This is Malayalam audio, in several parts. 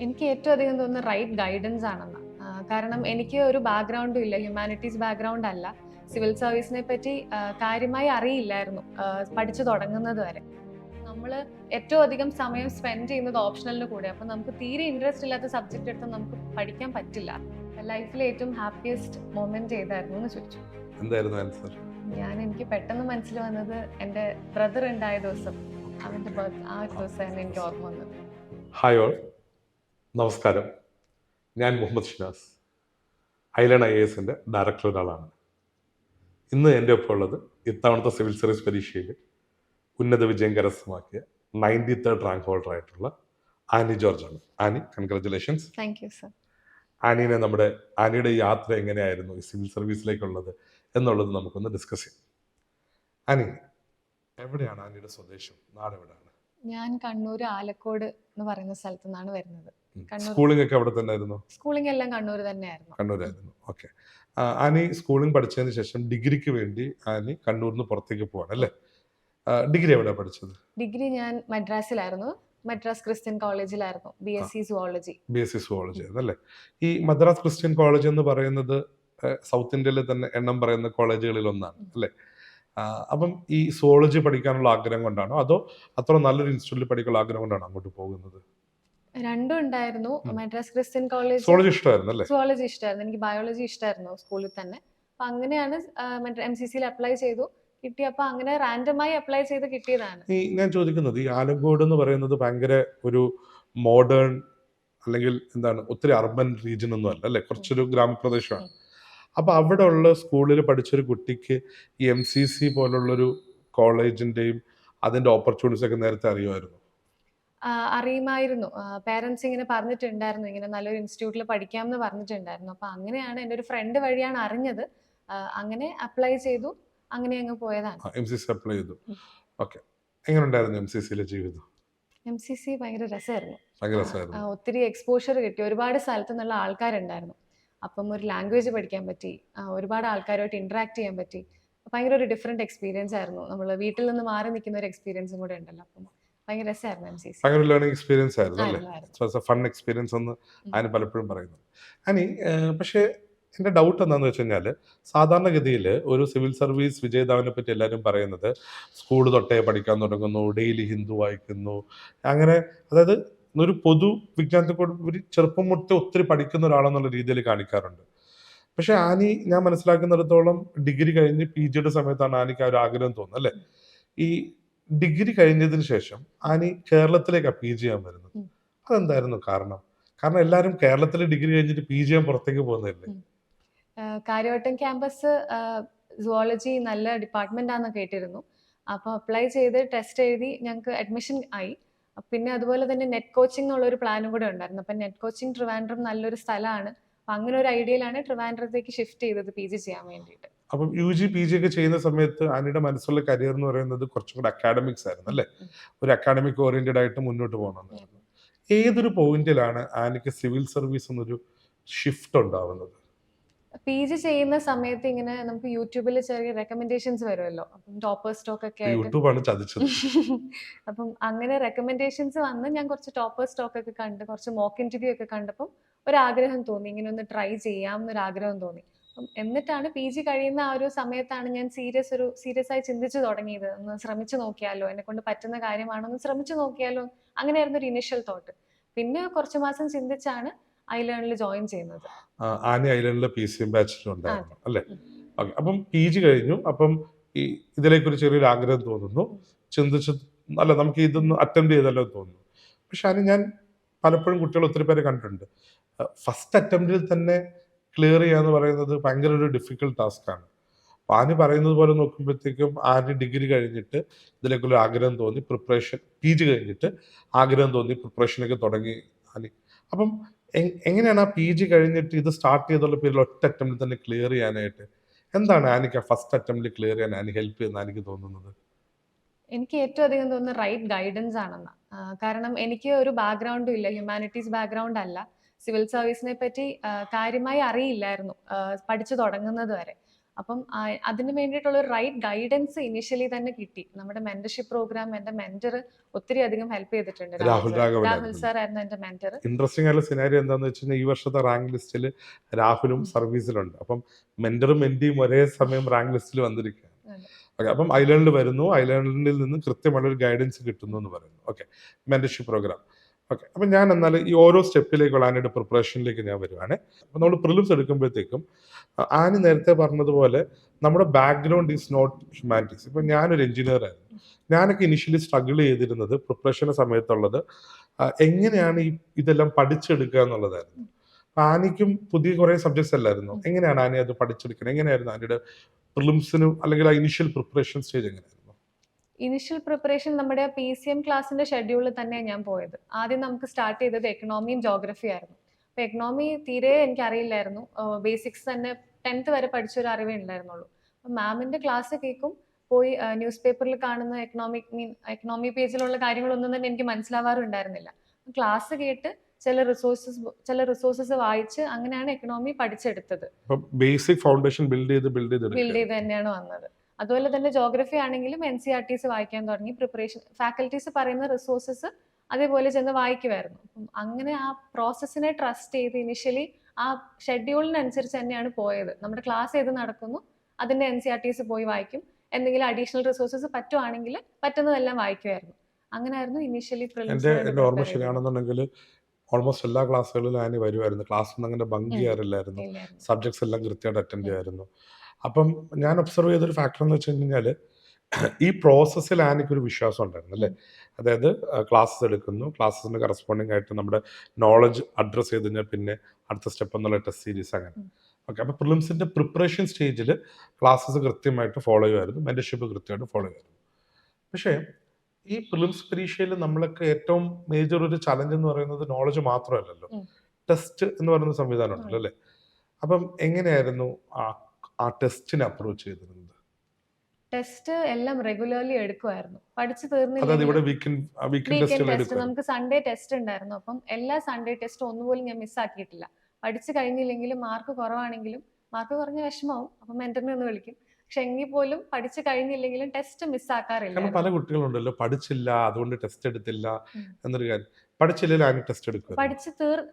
എനിക്ക് ഏറ്റവും അധികം തോന്നുന്നത് റൈറ്റ് ഗൈഡൻസ് ആണെന്ന്. കാരണം എനിക്ക് ഒരു ബാക്ക്ഗ്രൗണ്ടും ഇല്ല. ഹ്യൂമാനിറ്റീസ് ബാക്ക്ഗ്രൗണ്ട് അല്ല. സിവിൽ സർവീസിനെ പറ്റി കാര്യമായി അറിയില്ലായിരുന്നു പഠിച്ചു തുടങ്ങുന്നത് വരെ. നമ്മള് ഏറ്റവും അധികം സമയം സ്പെൻഡ് ചെയ്യുന്നത് ഓപ്ഷണലിന് കൂടെ. അപ്പൊ നമുക്ക് തീരെ ഇൻട്രസ്റ്റ് ഇല്ലാത്ത സബ്ജക്ട് എടുത്ത് നമുക്ക് പഠിക്കാൻ പറ്റില്ല. ലൈഫിലെ ഏറ്റവും ഹാപ്പിയസ്റ്റ് മൊമെന്റ് ഏതായിരുന്നു എന്ന് ചോദിച്ചു. എന്തായിരുന്നു ആൻസർ? എനിക്ക് പെട്ടെന്ന് മനസ്സിൽ വന്നത് എൻ്റെ ബ്രദർ ഉണ്ടായ ദിവസം, അവന്റെ ബർത്ത്, ആ ഒരു ദിവസമാണ് എനിക്ക് ഓർമ്മ വന്നത്. ഹായ് ഓൾ, നമസ്കാരം. ഞാൻ മുഹമ്മദ് ഷിനാസ്, ഐലൺ IAS ഡയറക്ടർ ഒരാളാണ്. ഇന്ന് എൻ്റെ ഒപ്പം ഉള്ളത് ഇത്തവണത്തെ സിവിൽ സർവീസ് പരീക്ഷയിൽ ഉന്നത വിജയം കരസ്ഥമാക്കിയ 93rd റാങ്ക് ഹോൾഡർ ആയിട്ടുള്ള ആനി ജോർജ് ആണ്. Annie, congratulations. Thank you sir. ആനിയുടെ യാത്ര എങ്ങനെയായിരുന്നു ഈ സിവിൽ സർവീസിലേക്കുള്ളത് എന്നുള്ളത് നമുക്കൊന്ന് ഡിസ്കസ് ചെയ്യാം. ആനി, എവിടെയാണ് ആനിയുടെ സ്വദേശം? നാടെവിടെയാണ്? ഞാൻ കണ്ണൂർ ആലക്കോട് എന്ന് പറയുന്ന സ്ഥലത്തു നിന്നാണ് വരുന്നത്. സ്കൂളിംഗ് ഒക്കെ അവിടെ തന്നെ ആയിരുന്നു? സ്കൂളിംഗ് എല്ലാം കണ്ണൂർ തന്നെയായിരുന്നു. കണ്ണൂരായിരുന്നു. ഓക്കെ. ആനി സ്കൂളിംഗ് പഠിച്ചതിന് ശേഷം ഡിഗ്രിക്ക് വേണ്ടി ആനി കണ്ണൂരിൽ നിന്ന് പുറത്തേക്ക് പോവാണ് അല്ലേ? ഡിഗ്രി എവിടെയാണ് പഠിച്ചത്? ഡിഗ്രി ഞാൻ മദ്രാസിലായിരുന്നു. മദ്രാസ് ക്രിസ്ത്യൻ കോളേജിലായിരുന്നു. BSc സുവോളജി ആയിരുന്നു അല്ലേ? ഈ മദ്രാസ് ക്രിസ്ത്യൻ കോളേജ് എന്ന് പറയുന്നത് സൗത്ത് ഇന്ത്യയിലെ തന്നെ എണ്ണം പറയുന്ന കോളേജുകളിൽ ഒന്നാണ് അല്ലേ? അപ്പം ഈ സുവോളജി പഠിക്കാനുള്ള ആഗ്രഹം കൊണ്ടാണോ അതോ അത്ര നല്ലൊരു ഇൻസ്റ്റിറ്റ്യൂട്ടിൽ പഠിക്കാനുള്ള ആഗ്രഹം കൊണ്ടാണോ അങ്ങോട്ട് പോകുന്നത്? രണ്ടും ഉണ്ടായിരുന്നു. മദ്രാസ് ക്രിസ്ത്യൻ കോളേജ് സുവോളജി ഇഷ്ടമായിരുന്നു അല്ലേ? സുവോളജി ഇഷ്ടമായിരുന്നു. എനിക്ക് ബയോളജി ഇഷ്ടമായിരുന്നു സ്കൂളിൽ തന്നെ. അപ്പൊ അങ്ങനെയാണ് MCC അപ്ലൈ ചെയ്തു. കിട്ടിയപ്പോ അങ്ങനെ റാൻഡമായി അപ്ലൈ ചെയ്ത് കിട്ടിയതാണ്. ഞാൻ ചോദിക്കുന്നത്, ഈ ആലങ്കോട് എന്ന് പറയുന്നത് ഭയങ്കര ഒരു മോഡേൺ അല്ലെങ്കിൽ എന്താണ്, ഒത്തിരി അർബൻ റീജിയൻ ഒന്നും അല്ല അല്ലെ? കുറച്ചൊരു ഗ്രാമപ്രദേശമാണ്. അപ്പൊ അവിടെ ഉള്ള സ്കൂളിൽ പഠിച്ചൊരു കുട്ടിക്ക് ഈ MCC പോലുള്ളൊരു കോളേജിന്റെയും അതിന്റെ ഓപ്പർച്യൂണിറ്റീസ് ഒക്കെ നേരത്തെ അറിയുമായിരുന്നു? അറിയുമായിരുന്നു. പേരൻസ് ഇങ്ങനെ പറഞ്ഞിട്ടുണ്ടായിരുന്നു, ഇങ്ങനെ നല്ലൊരു ഇൻസ്റ്റിറ്റ്യൂട്ടിൽ പഠിക്കാമെന്ന് പറഞ്ഞിട്ടുണ്ടായിരുന്നു. അപ്പൊ അങ്ങനെയാണ് എൻ്റെ ഒരു ഫ്രണ്ട് വഴിയാണ് അറിഞ്ഞത്. അങ്ങനെ അപ്ലൈ ചെയ്തു. അങ്ങനെ അങ്ങ് പോയതാണ്. MCC അപ്ലൈ ചെയ്തു. ഓക്കെ. എങ്ങനെ ഉണ്ടായിരുന്നു MCCയിലെ ജീവിതം? MCC ഭയങ്കര രസമായിരുന്നു. ഭയങ്കര രസമായിരുന്നു. ഒത്തിരി എക്സ്പോഷർ കിട്ടി. ഒരുപാട് സ്ഥലത്തു നിന്നുള്ള ആൾക്കാരുണ്ടായിരുന്നു. അപ്പം ഒരു ലാംഗ്വേജ് പഠിക്കാൻ പറ്റി. ഒരുപാട് ആൾക്കാരുമായിട്ട് ഇന്ററാക്ട് ചെയ്യാൻ പറ്റി. ഭയങ്കര ഒരു ഡിഫറെന്റ് എക്സ്പീരിയൻസ് ആയിരുന്നു. നമ്മൾ വീട്ടിൽ നിന്ന് മാറി നിൽക്കുന്ന ഒരു എക്സ്പീരിയൻസും കൂടെ ഉണ്ടല്ലോ. അപ്പം ഭയങ്കര രസമായിരുന്നു MCC. ഭയങ്കര ലേണിംഗ് എക്സ്പീരിയൻസ് ആയിരുന്നു അല്ലേ? ഫൺ എക്സ്പീരിയൻസ് എന്ന് ആനി പലപ്പോഴും പറയുന്നത്. ആനി, പക്ഷേ എൻ്റെ ഡൗട്ട് എന്താണെന്ന് വെച്ച് കഴിഞ്ഞാൽ, സാധാരണഗതിയിൽ ഒരു സിവിൽ സർവീസ് വിജയിതാവിനെ പറ്റി എല്ലാവരും പറയുന്നത് സ്കൂൾ തൊട്ടേ പഠിക്കാൻ തുടങ്ങുന്നു, ഡെയിലി ഹിന്ദു വായിക്കുന്നു, അങ്ങനെ, അതായത് ഒരു പൊതു വിജ്ഞാനത്തെ കൂടെ ഒരു ചെറുപ്പം മുതൽ ഒത്തിരി പഠിക്കുന്ന ഒരാളെന്നുള്ള രീതിയിൽ കാണിക്കാറുണ്ട്. പക്ഷെ ആനി, ഞാൻ മനസ്സിലാക്കുന്നിടത്തോളം ഡിഗ്രി കഴിഞ്ഞ് PGയുടെ സമയത്താണ് ആനിക്ക് ആ ഒരു ആഗ്രഹം തോന്നുന്നത് അല്ലേ? ഈ ഡിഗ്രി കഴിഞ്ഞതിന് ശേഷം ആനി കേരളത്തിലേക്ക് PG ചെയ്യാൻ വരുന്നത്. അതെന്തായിരുന്നു കാരണം? കാരണം എല്ലാവരും കേരളത്തിൽ ഡിഗ്രി കഴിഞ്ഞിട്ട് PG ചെയ്യാൻ പുറത്തേക്ക് പോകുന്നതല്ലേ? കാര്യവട്ടം ക്യാമ്പസ് സുവോളജി നല്ല ഡിപ്പാർട്ട്മെന്റ് ആണെന്ന് കേട്ടിരുന്നു. അപ്പോൾ അപ്ലൈ ചെയ്ത് ടെസ്റ്റ് എഴുതി ഞങ്ങൾക്ക് അഡ്മിഷൻ ആയി. പിന്നെ അതുപോലെ തന്നെ നെറ്റ് കോച്ചിങ് എന്നുള്ള ഒരു പ്ലാനും കൂടെ ഉണ്ടായിരുന്നു. അപ്പം നെറ്റ് കോച്ചിങ് ട്രിവാൻഡ്രം നല്ലൊരു സ്ഥലമാണ്. അപ്പം അങ്ങനെ ഒരു ഐഡിയയിലാണ് ട്രിവാൻഡ്രത്തേക്ക് ഷിഫ്റ്റ് ചെയ്തത് PG ചെയ്യാൻ വേണ്ടിയിട്ട്. അപ്പം UG PG ഒക്കെ ചെയ്യുന്ന സമയത്ത് ആനിയുടെ മനസ്സുള്ള കരിയർ എന്ന് പറയുന്നത് കുറച്ചും കൂടെ അക്കാഡമിക്സ് ആയിരുന്നു അല്ലേ? ഒരു അക്കാഡമിക് ഓറിയന്റഡ് ആയിട്ട് മുന്നോട്ട് പോകണമെന്നായിരുന്നു. ഏതൊരു പോയിന്റിലാണ് ആനിക്ക് സിവിൽ സർവീസ് എന്നൊരു ഷിഫ്റ്റ് ഉണ്ടാവുന്നത്? PG ചെയ്യുന്ന സമയത്ത് ഇങ്ങനെ നമുക്ക് യൂട്യൂബിൽ ചെറിയ റെക്കമെൻഡേഷൻസ് വരുമല്ലോ. അപ്പം ടോപ്പേഴ്സ് സ്റ്റോക്ക് ഒക്കെ ആയിട്ട് യൂട്യൂബാണ് ചതിച്ചത്. അപ്പം അങ്ങനെ റെക്കമെൻഡേഷൻസ് വന്ന് ഞാൻ കുറച്ച് ടോപ്പേഴ്സ് സ്റ്റോക്ക് ഒക്കെ കണ്ട് കുറച്ച് മോക്ക് ഇന്റർവ്യൂ ഒക്കെ കണ്ടപ്പം ഒരാഗ്രഹം തോന്നി, ഇങ്ങനെ ഒന്ന് ട്രൈ ചെയ്യാം എന്നൊരു ആഗ്രഹം തോന്നി. അപ്പം എന്നിട്ടാണ് PG കഴിയുന്ന ആ ഒരു സമയത്താണ് ഞാൻ സീരിയസ് ആയി ചിന്തിച്ചു തുടങ്ങിയത്. ഒന്ന് ശ്രമിച്ചു നോക്കിയാലോ, എന്നെ കൊണ്ട് പറ്റുന്ന കാര്യമാണോ, ഒന്ന് ശ്രമിച്ചു നോക്കിയാലോ, അങ്ങനെയായിരുന്നു ഒരു ഇനിഷ്യൽ തോട്ട്. പിന്നെ കുറച്ച് മാസം ചിന്തിച്ചാണ് ഐലേണിൽ ജോയിൻ ചെയ്യുന്നത്. ആനി ഐലൻഡിലെ PCM ബാച്ചിലും ഉണ്ടായിരുന്നു അല്ലേ? ഓക്കെ. അപ്പം PG കഴിഞ്ഞു. അപ്പം ഈ ഇതിലേക്കൊരു ചെറിയൊരു ആഗ്രഹം തോന്നുന്നു. ചിന്തിച്ച് അല്ല, നമുക്ക് ഇതൊന്ന് അറ്റംപ്റ്റ് ചെയ്തല്ലോ തോന്നുന്നു. പക്ഷെ ആനി, ഞാൻ പലപ്പോഴും കുട്ടികൾ ഒത്തിരി പേരെ കണ്ടിട്ടുണ്ട്, ഫസ്റ്റ് അറ്റംപ്റ്റിൽ തന്നെ ക്ലിയർ ചെയ്യാന്ന് പറയുന്നത് ഭയങ്കര ഒരു ഡിഫിക്കൽട്ട് ടാസ്ക് ആണ്. ആനി പറയുന്നത് പോലെ നോക്കുമ്പോഴത്തേക്കും ആനി ഡിഗ്രി കഴിഞ്ഞിട്ട് ഇതിലേക്കുള്ള ആഗ്രഹം തോന്നി, പ്രിപ്പറേഷൻ PG കഴിഞ്ഞിട്ട് ആഗ്രഹം തോന്നി, പ്രിപ്പറേഷനൊക്കെ തുടങ്ങി ആനി. അപ്പം എങ്ങനെയാണ് ആ PG കഴിഞ്ഞിട്ട് ഇത് സ്റ്റാർട്ട് ചെയ്തുള്ള പേരിൽ ഒറ്റ അറ്റംപ്റ്റിൽ തന്നെ ക്ലിയർ ചെയ്യാനായിട്ട് എന്താണ് ആനിക്ക് ഫസ്റ്റ് അറ്റംപ്റ്റിൽ ക്ലിയർ ചെയ്യാൻ ആനി ഹെൽപ്പ് ചെയ്യുന്ന എനിക്ക് തോന്നുന്നത്? എനിക്ക് ഏറ്റവും അധികം തോന്നുന്നത് റൈറ്റ് ഗൈഡൻസ് ആണെന്ന്. കാരണം എനിക്ക് ഒരു ബാക്ക്ഗ്രൗണ്ടും ഇല്ല. ഹ്യൂമാനിറ്റീസ് ബാക്ക്ഗ്രൗണ്ട് അല്ല. സിവിൽ സർവീസിനെ പറ്റി കാര്യമായി അറിയില്ലായിരുന്നു പഠിച്ചു തുടങ്ങുന്നത് വരെ. അപ്പം അതിന് വേണ്ടിയിട്ടുള്ള ഒരു റൈറ്റ് ഗൈഡൻസ് ഇനിഷ്യലി തന്നെ കിട്ടി. നമ്മുടെ മെന്റർഷിപ്പ് പ്രോഗ്രാം എൻ്റെ മെന്റർ ഒത്തിരി അധികം ഹെൽപ്പ് ചെയ്തിട്ടുണ്ട്. രാഹുൽ രാഹുൽ രാഘവനായിരുന്നു. സാർ ആയിരുന്നു എൻ്റെ മെന്റർ. ഇൻട്രസ്റ്റിംഗ് ആയിട്ടുള്ള സിനാരിയോ എന്താണെന്ന് വെച്ച് കഴിഞ്ഞാൽ ഈ വർഷത്തെ റാങ്ക് ലിസ്റ്റിൽ രാഹുലും സർവീസിലുണ്ട്. അപ്പം മെന്ററും മെന്റിയും ഒരേ സമയം റാങ്ക് ലിസ്റ്റിൽ വന്നിരിക്കുകയാണ്. ഓക്കെ, അപ്പം ഐലൻഡിൽ വരുന്നു, ഐലൻഡിൽ നിന്ന് കൃത്യമായിട്ട് ഒരു ഗൈഡൻസ് കിട്ടുന്നു എന്ന് പറയുന്നു. Okay, mentorship programme. ഓക്കെ, അപ്പം ഞാൻ എന്നാൽ ഈ ഓരോ സ്റ്റെപ്പിലേക്കുള്ള ആനയുടെ പ്രിപ്പറേഷനിലേക്ക് ഞാൻ വരുവാണ്. അപ്പം നമ്മൾ പ്രിലിംസ് എടുക്കുമ്പോഴത്തേക്കും ആനി നേരത്തെ പറഞ്ഞതുപോലെ നമ്മുടെ ബാക്ക്ഗ്രൗണ്ട് ഈസ് നോട്ട് ഹ്യൂമാനിറ്റീസ്. ഇപ്പം ഞാനൊരു എഞ്ചിനീയർ ആയിരുന്നു. ഞാനൊക്കെ ഇനിഷ്യലി സ്ട്രഗിൾ ചെയ്തിരുന്നത് പ്രിപ്പറേഷന് സമയത്തുള്ളത് എങ്ങനെയാണ് ഈ ഇതെല്ലാം പഠിച്ചെടുക്കുക എന്നുള്ളതായിരുന്നു. അപ്പം ആനിക്കും പുതിയ കുറേ സബ്ജക്ട്സ് അല്ലായിരുന്നു. എങ്ങനെയാണ് ആനി അത് പഠിച്ചെടുക്കുന്നത്? എങ്ങനെയായിരുന്നു ആനിയുടെ പ്രിലിംസിനും അല്ലെങ്കിൽ ആ ഇനിഷ്യൽ പ്രിപ്പറേഷൻ സ്റ്റേജ് എങ്ങനെയായിരുന്നു? ഇനിഷ്യൽ പ്രിപ്പറേഷൻ നമ്മുടെ PCM ക്ലാസ്സിന്റെ ഷെഡ്യൂളിൽ തന്നെ ഞാൻ പോയത്. ആദ്യം നമുക്ക് സ്റ്റാർട്ട് ചെയ്തത് എക്കണോമിയും ജോഗ്രഫി ആയിരുന്നു. അപ്പോൾ എക്കണോമി തീരെ എനിക്ക് അറിയില്ലായിരുന്നു. ബേസിക്സ് തന്നെ 10th വരെ പഠിച്ചൊരു അറിവേ ഉണ്ടായിരുന്നുള്ളൂ. അപ്പം മാമിന്റെ ക്ലാസ് കേൾക്കും, പോയി ന്യൂസ് പേപ്പറിൽ കാണുന്ന എക്കണോമി പേജിലുള്ള കാര്യങ്ങളൊന്നും തന്നെ എനിക്ക് മനസ്സിലാവാറുണ്ടായിരുന്നില്ല. ക്ലാസ് കേട്ട് ചില റിസോഴ്സസ് വായിച്ച് അങ്ങനെയാണ് എക്കണോമി പഠിച്ചെടുത്തത്. ബേസിക് ഫൗണ്ടേഷൻ ബിൽഡ് ചെയ്ത് തന്നെയാണ് വന്നത്. അതുപോലെ തന്നെ ജോഗ്രഫി ആണെങ്കിലും NCERTs വായിക്കാൻ തുടങ്ങി. പ്രിപ്പറേഷൻ ഫാക്കൽറ്റീസ് പറയുന്ന റിസോഴ്സസ് അതേപോലെ ചെന്ന് വായിക്കുമായിരുന്നു. അപ്പം അങ്ങനെ ആ പ്രോസസ്സിനെ ട്രസ്റ്റ് ചെയ്ത് ഇനിഷ്യലി ആ ഷെഡ്യൂളിനനുസരിച്ച് തന്നെയാണ് പോയത്. നമ്മുടെ ക്ലാസ് ഏത് നടക്കുന്നു അതിന്റെ NCERTs പോയി വായിക്കും. എന്തെങ്കിലും അഡീഷണൽ റിസോഴ്സസ് പറ്റുവാണെങ്കിൽ പറ്റുന്നതെല്ലാം വായിക്കുമായിരുന്നു. അങ്ങനെയായിരുന്നു ഇനിഷ്യലി എൻ്റെ ഓർമ്മ ശരിയാണെന്നുണ്ടെങ്കിൽ ഓൾമോസ്റ്റ് എല്ലാ ക്ലാസ്സുകളിലും ആനി വരുമായിരുന്നു. ക്ലാസ്സൊന്നും അങ്ങനെ ബങ്ക് ചെയ്യാറില്ലായിരുന്നു. സബ്ജക്ട്സ് എല്ലാം കൃത്യമായിട്ട് അറ്റൻഡ് ചെയ്യുമായിരുന്നു. അപ്പം ഞാൻ ഒബ്സർവ് ചെയ്തൊരു ഫാക്ടർ എന്ന് വെച്ച് കഴിഞ്ഞാൽ ഈ പ്രോസസ്സിൽ ആനിക്കൊരു വിശ്വാസം ഉണ്ടായിരുന്നു അല്ലേ. അതായത് ക്ലാസ്സസ് എടുക്കുന്നു, ക്ലാസ്സിന് കറസ്പോണ്ടിങ് ആയിട്ട് നമ്മുടെ നോളജ് അഡ്രസ്സ് ചെയ്ത് കഴിഞ്ഞാൽ പിന്നെ അടുത്ത സ്റ്റെപ്പ് എന്നുള്ള ടെസ്റ്റ് സീരീസ് അങ്ങനെ. ഓക്കെ, അപ്പോൾ പ്രിലിംസിൻ്റെ പ്രിപ്പറേഷൻ സ്റ്റേജിൽ ക്ലാസ്സസ് കൃത്യമായിട്ട് ഫോളോ ചെയ്യുമായിരുന്നു, മെന്റർഷിപ്പ് കൃത്യമായിട്ട് ഫോളോ ചെയ്യുമായിരുന്നു. പക്ഷേ ഈ പ്രിലിംസ് പരീക്ഷയിൽ നമ്മളൊക്കെ ഏറ്റവും മേജർ ഒരു ചലഞ്ച് എന്ന് പറയുന്നത് നോളജ് മാത്രമല്ലല്ലോ, ടെസ്റ്റ് എന്ന് പറയുന്ന സംവിധാനം ഉണ്ടല്ലോ അല്ലേ. അപ്പം എങ്ങനെയായിരുന്നു ആ ടെസ്റ്റിനെ അപ്രോച്ച് ചെയ്തിരുന്നത്? ടെസ്റ്റ് എല്ലാം റെഗുലർലി എടുക്കുമായിരുന്നു. പഠിച്ചു അതായത് ഇവിടെ തീർന്നില്ലെങ്കിൽ വീക്കെൻഡ് ടെസ്റ്റ്, നമുക്ക് സൺഡേ ടെസ്റ്റ് ഉണ്ടായിരുന്നു. അപ്പം എല്ലാ സൺഡേ ടെസ്റ്റ് ഒന്നുപോലും ഞാൻ മിസ്സാക്കിയിട്ടില്ല. പഠിച്ചു കഴിഞ്ഞില്ലെങ്കിലും മാർക്ക് കുറവാണെങ്കിലും, മാർക്ക് കുറഞ്ഞ വിഷമവും, അപ്പം മെന്ററിനെ ഒന്ന് വിളിക്കും. പക്ഷെ എങ്കിൽ പോലും പഠിച്ചു കഴിഞ്ഞില്ലെങ്കിലും ടെസ്റ്റ് മിസ്സാക്കാറില്ല. കാരണം പല കുട്ടികളുണ്ടല്ലോ പഠിച്ചില്ല അതുകൊണ്ട് ടെസ്റ്റ് എടുത്തില്ല എന്നൊരു കാര്യം. പഠിച്ചില്ലെങ്കിൽ അതിന് ടെസ്റ്റ് എടുക്കും.